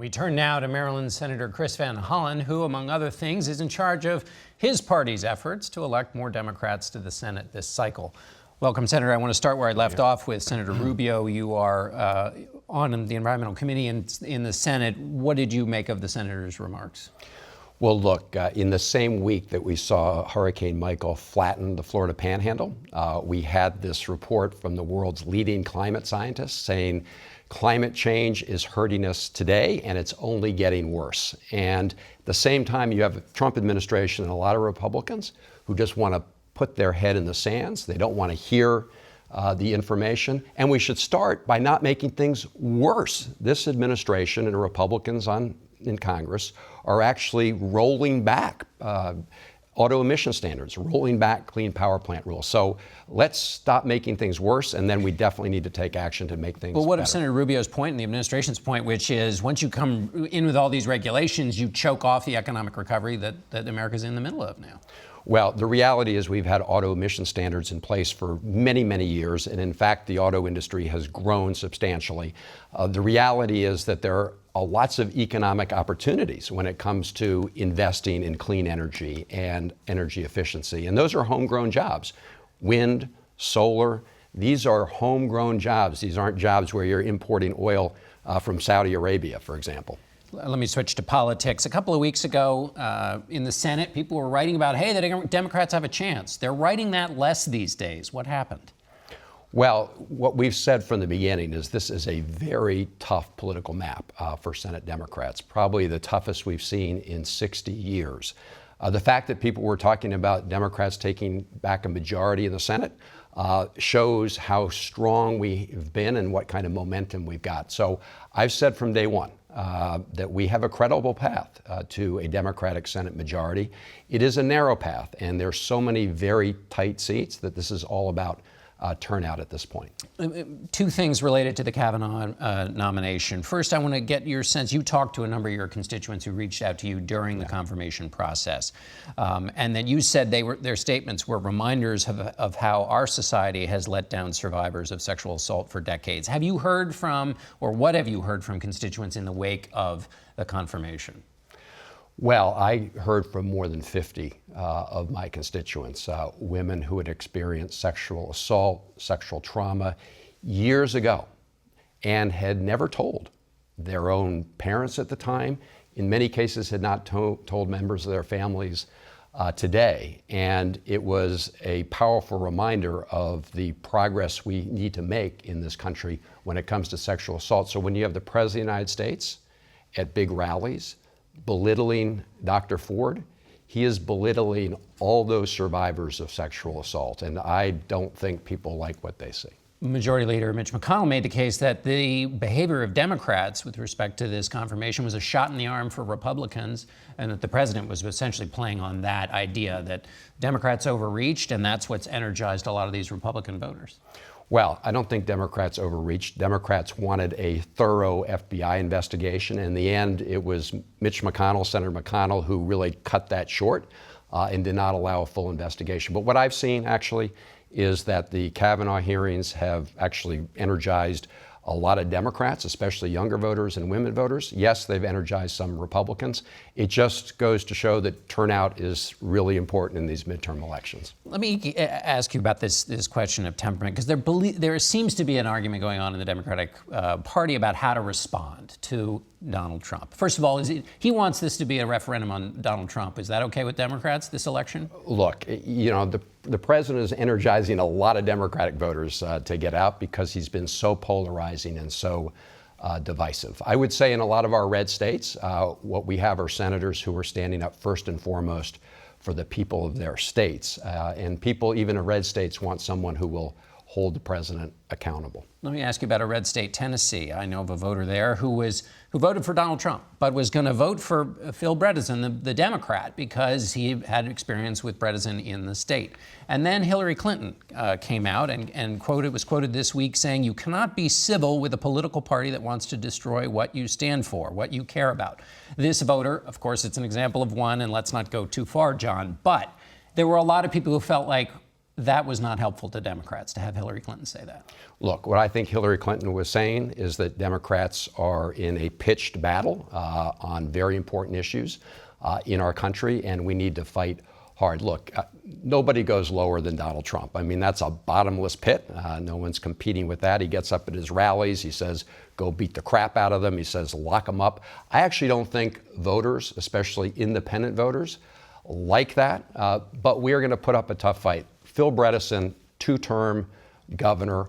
We turn now to Maryland Senator Chris Van Hollen, who, among other things, is in charge of his party's efforts to elect more Democrats to the Senate this cycle. Welcome, Senator. I want to start where I left off with Senator Rubio. You are on the Environmental Committee in the Senate. What did you make of the senator's remarks? Well, look, in the same week that we saw Hurricane Michael flatten the Florida Panhandle, we had this report from the world's leading climate scientists saying climate change is hurting us today, and it's only getting worse. And at the same time, you have the Trump administration and a lot of Republicans who just want to put their head in the sands. They don't want to hear the information. And we should start by not making things worse. This administration and Republicans in Congress are actually rolling back auto emission standards, rolling back clean power plant rules. So let's stop making things worse, and then we definitely need to take action to make things better. But what of Senator Rubio's point and the administration's point, which is once you come in with all these regulations, you choke off the economic recovery that America's in the middle of now? Well, the reality is we've had auto emission standards in place for many, many years, and in fact, the auto industry has grown substantially. The reality is that there are lots of economic opportunities when it comes to investing in clean energy and energy efficiency, and those are homegrown jobs. Wind, solar, these are homegrown jobs. These aren't jobs where you're importing oil from Saudi Arabia, for example. Let me switch to politics. A couple of weeks ago in the Senate, people were writing about, hey, the Democrats have a chance. They're writing that less these days. What happened? Well, what we've said from the beginning is this is a very tough political map for Senate Democrats, probably the toughest we've seen in 60 years. The fact that people were talking about Democrats taking back a majority in the Senate shows how strong we've been and what kind of momentum we've got. So I've said from day one that we have a credible path to a Democratic Senate majority. It is a narrow path, and there's so many very tight seats that this is all about turnout at this point. Two things related to the Kavanaugh nomination. First, I want to get your sense. You talked to a number of your constituents who reached out to you during the confirmation process, and then you said their statements were reminders of how our society has let down survivors of sexual assault for decades. Have you heard from, or what have you heard from constituents in the wake of the confirmation? Well, I heard from more than 50 of my constituents, women who had experienced sexual assault, sexual trauma years ago and had never told their own parents at the time, in many cases had not told members of their families today. And it was a powerful reminder of the progress we need to make in this country when it comes to sexual assault. So when you have the President of the United States at big rallies, belittling Dr. Ford, he is belittling all those survivors of sexual assault, and I don't think people like what they see. Majority Leader Mitch McConnell made the case that the behavior of Democrats with respect to this confirmation was a shot in the arm for Republicans, and that the president was essentially playing on that idea that Democrats overreached, and that's what's energized a lot of these Republican voters. Well, I don't think Democrats overreached. Democrats wanted a thorough FBI investigation. In the end, it was Mitch McConnell, Senator McConnell, who really cut that short and did not allow a full investigation. But what I've seen, actually, is that the Kavanaugh hearings have actually energized a lot of Democrats, especially younger voters and women voters. Yes, they've energized some Republicans. It just goes to show that turnout is really important in these midterm elections. Let me ask you about this question of temperament, because there seems to be an argument going on in the Democratic Party about how to respond to Donald Trump. First of all, he wants this to be a referendum on Donald Trump. Is that okay with Democrats, this election? Look, you know, the president is energizing a lot of Democratic voters to get out because he's been so polarizing and so divisive. I would say in a lot of our red states, what we have are senators who are standing up first and foremost for the people of their states. And people, even in red states, want someone who will hold the president accountable. Let me ask you about a red state, Tennessee. I know of a voter there who voted for Donald Trump, but was going to vote for Phil Bredesen, the Democrat, because he had experience with Bredesen in the state. And then Hillary Clinton came out and was quoted this week saying, "You cannot be civil with a political party that wants to destroy what you stand for, what you care about." This voter, of course, it's an example of one, and let's not go too far, John, but there were a lot of people who felt like, that was not helpful to Democrats to have Hillary Clinton say that. Look, what I think Hillary Clinton was saying is that Democrats are in a pitched battle on very important issues in our country, and we need to fight hard. Look, nobody goes lower than Donald Trump. I mean, that's a bottomless pit. No one's competing with that. He gets up at his rallies. He says, go beat the crap out of them. He says, lock them up. I actually don't think voters, especially independent voters, like that. But we're going to put up a tough fight. Phil Bredesen, two-term governor,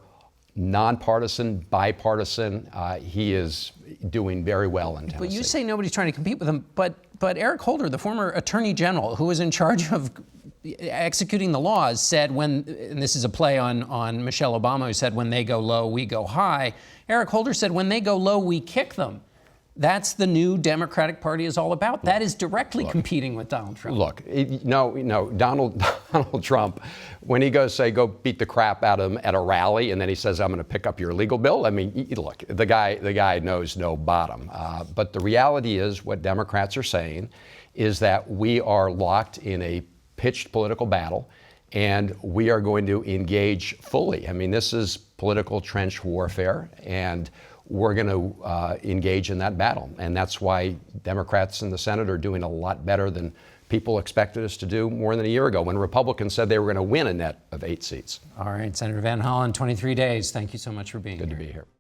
nonpartisan, bipartisan. He is doing very well in Tennessee. But you say nobody's trying to compete with him. But Eric Holder, the former attorney general, who was in charge of executing the laws, said when, and this is a play on Michelle Obama, who said when they go low, we go high. Eric Holder said when they go low, we kick them. That's the new Democratic Party is all about. That is directly competing with Donald Trump. Look, no, Donald Trump, when he goes say go beat the crap out of him at a rally, and then he says I'm going to pick up your legal bill. I mean, look, the guy knows no bottom. But the reality is, what Democrats are saying is that we are locked in a pitched political battle, and we are going to engage fully. I mean, this is political trench warfare, and we're going to engage in that battle. And that's why Democrats in the Senate are doing a lot better than people expected us to do more than a year ago, when Republicans said they were going to win a net of 8 seats. All right, Senator Van Hollen, 23 days. Thank you so much for being here. Good to be here.